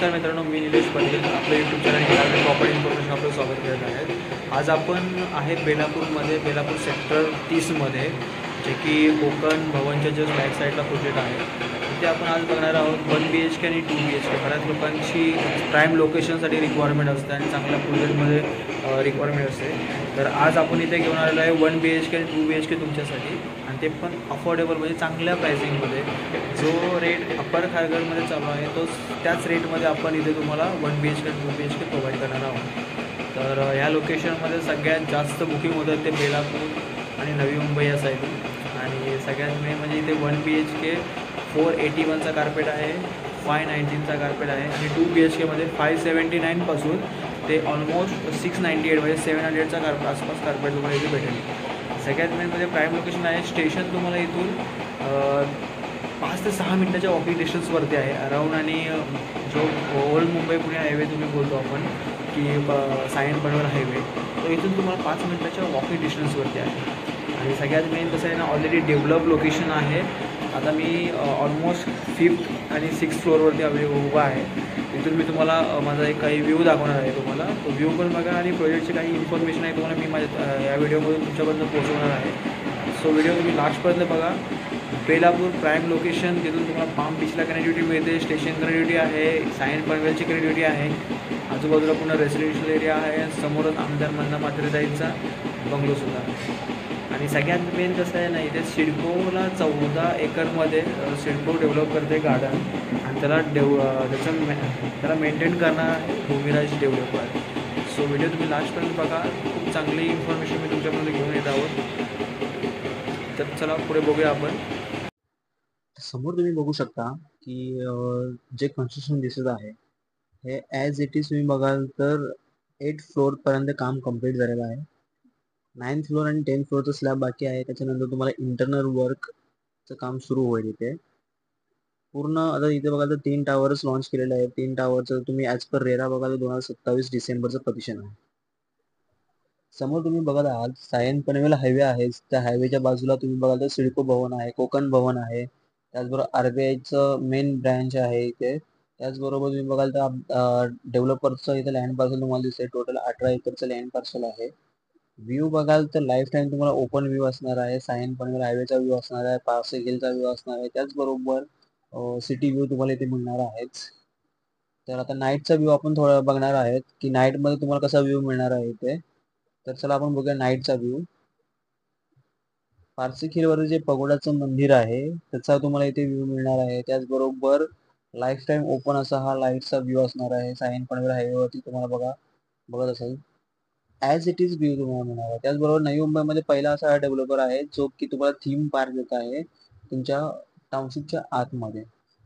नमस्कार मित्रांनो, मी निलेश पाटील. आपलं यूट्यूब चॅनल प्रॉपर्टी इन्फॉर्मेशन आपलं स्वागत करत आहे. आज आपण आहे बेलापूरमध्ये, बेलापूर सेक्टर 30मध्ये, जे की कोकण भवनच्या जस्ट बॅक साईडला प्रोजेक्ट आहे. तिथे आपण आज बघणार आहोत 1 BHK आणि 2 BHK. बऱ्याच लोकांची प्राईम लोकेशनसाठी रिक्वायरमेंट असते आणि चांगल्या प्रोजेक्टमध्ये रिक्वायरमेंट असते. तर आज आपण इथे घेऊन आलेलो आहे 1 BHK आणि 2 BHK तुमच्यासाठी, आणि ते पण अफोर्डेबल म्हणजे चांगल्या प्राइसिंगमध्ये. जो रेट अप्पर खारघरमध्ये चालू आहे त्याच रेटमध्ये आपण इथे तुम्हाला 1 BHK आणि 2 BHK प्रोव्हाइड करणार आहोत. तर ह्या लोकेशनमध्ये सगळ्यात जास्त बुकिंग होतं ते बेलापूर आणि नवी मुंबई या साईडून. आणि सगळ्यात मेन म्हणजे इथे 1 BHK 481चा कार्पेट आहे, 519चा कार्पेट आहे, आणि 2 BHKमध्ये 579पासून ते ऑलमोस्ट 698 म्हणजे 700चा आसपास कार्पेट तुम्हाला इथे भेटेल. सगळ्यात मेन म्हणजे प्राईम लोकेशन आहे. स्टेशन तुम्हाला इथून 5 ते 6 मिनटाच्या वॉकिंग डिस्टन्सवरती आहे अराऊंड. आणि जो ओल्ड मुंबई पुणे हायवे तुम्ही बोलतो आपण की सायन पनवेल हायवे, तो इथून तुम्हाला 5 मिनटाच्या वॉकिंग डिस्टन्सवरती आहे. आणि सगळ्यात मेन कसं आहे ना, ऑलरेडी डेव्हलप लोकेशन आहे. आता मी ऑलमोस्ट 5th आणि 6th फ्लोअरवरती उभा आहे. इथून मी तुम्हाला माझा एक काही व्ह्यू दाखवणार आहे. तुम्हाला तो व्ह्यू पण बघा, आणि प्रोजेक्टची काही इन्फॉर्मेशन आहे तुम्हाला मी माझ्या या व्हिडिओमधून तुमच्यापर्यंत पोहोचवणार आहे. सो व्हिडिओ तुम्ही लास्टपर्यंत बघा. बेलापूर प्राईम लोकेशन, तिथून तुम्हाला पाम बीचला कनेक्टिव्हिटी मिळते, स्टेशन कनेक्टिव्हिटी आहे, सायन पनवेलची कनेक्टिव्हिटी आहे, आजूबाजूला पुन्हा रेसिडेन्शियल एरिया आहे, समोरच आमदार मन्ना म्हात्रेताईंचा बंगलोसुद्धा आहे. आणि सगळ्यात मेन कसं आहे ना, इथे सिडकोला 14 एकरमध्ये सिडको डेव्हलप करते गार्डन, आणि त्याला मेंटेन करणार आहे भूमिराज डेव्हलपर. सो व्हिडिओ तुम्ही लास्टपर्यंत बघा. खूप चांगली इन्फॉर्मेशन मी तुमच्यापर्यंत घेऊन येत आहोत. तर चला पुढे बघूया आपण. समोर तुम्ही बघू शकता की जे कन्स्ट्रक्शन दिसत आहे हे ॲज इट इज तुम्ही बघाल तर 8 फ्लोअर पर्यंत काम कम्प्लीट झालेलं आहे. 9th फ्लोअर आणि 10th फ्लोअरचा स्लॅब बाकी आहे. त्याच्यानंतर तुम्हाला इंटरनल वर्कचं काम सुरू होईल इथे पूर्ण. आता इथे बघाल तर 3 टावर्स लॉन्च केलेले आहेत. 3 टावरचं तुम्ही ॲज पर रेरा बघाल तर 2027 डिसेंबरचं पटिशन आहे. समोर तुम्ही बघत आहात सायन पनवेल हायवे आहे. त्या हायवेच्या बाजूला तुम्ही बघाल तर सिडको भवन आहे, कोकण भवन आहे, त्याचबरोबर RBIचं मेन ब्रँच आहे इथे. त्याचबरोबर तुम्ही बघाल तर डेव्हलपरचं इथे लँड पार्सल तुम्हाला दिसते. टोटल 18 एकरचं लँड पार्सल आहे. व्ह्यू बघाल तर लाईफ टाईम तुम्हाला ओपन व्ह्यू असणार आहे. सायन पनवेल हायवेचा व्ह्यू असणार आहे, पारसे हिलचा व्ह्यू असणार आहे, त्याचबरोबर सिटी व्ह्यू तुम्हाला इथे मिळणार आहेच. तर आता नाईटचा व्ह्यू आपण थोडा बघणार आहेत की नाईटमध्ये तुम्हाला कसा व्ह्यू मिळणार आहे इथे. तर चला आपण बघूया नाईटचा व्ह्यू. पारसी खीरवर जे पगोडाचं मंदिर आहे त्याचा तुम्हाला इथे व्ह्यू मिळणार आहे. त्याचबरोबर लाईफ टाईम ओपन असा हा लाईटचा व्ह्यू असणार आहे. सायन पनवेल हायवेवरती तुम्हाला बघत असेल ॲज इट इज व्ह्यू तुम्हाला मिळणार आहे. त्याचबरोबर नवी मुंबईमध्ये पहिला असा डेव्हलपर आहे जो की तुम्हाला थीम पार्क देत आहे तुमच्या टाउनशिपच्या आतमध्ये.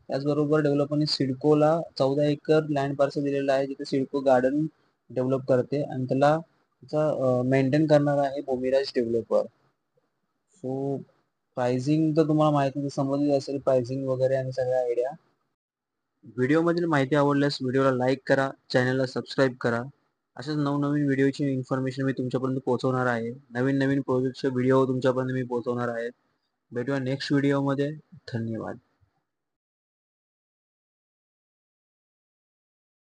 त्याचबरोबर डेव्हलपरने सिडकोला 14 एकर लँड पार्सल दिलेला आहे, जिथे सिडको गार्डन डेव्हलप करते आणि त्याचा मेंटेन करणार आहे भूमिराज डेव्हलपर. सो प्राइसिंग तर तुम्हाला माहिती समजली असेल, प्राइसिंग वगैरे आणि सगळ्या आयडिया. व्हिडिओमधील माहिती आवडल्यास व्हिडिओला लाईक करा, चॅनलला सबस्क्राईब करा. अशाच नवनवीन व्हिडिओची इन्फॉर्मेशन मी तुमच्यापर्यंत पोहोचवणार आहे. नवीन नवीन प्रोजेक्टचे व्हिडिओ तुमच्यापर्यंत मी पोहोचवणार आहे. भेटूया नेक्स्ट व्हिडिओमध्ये. धन्यवाद.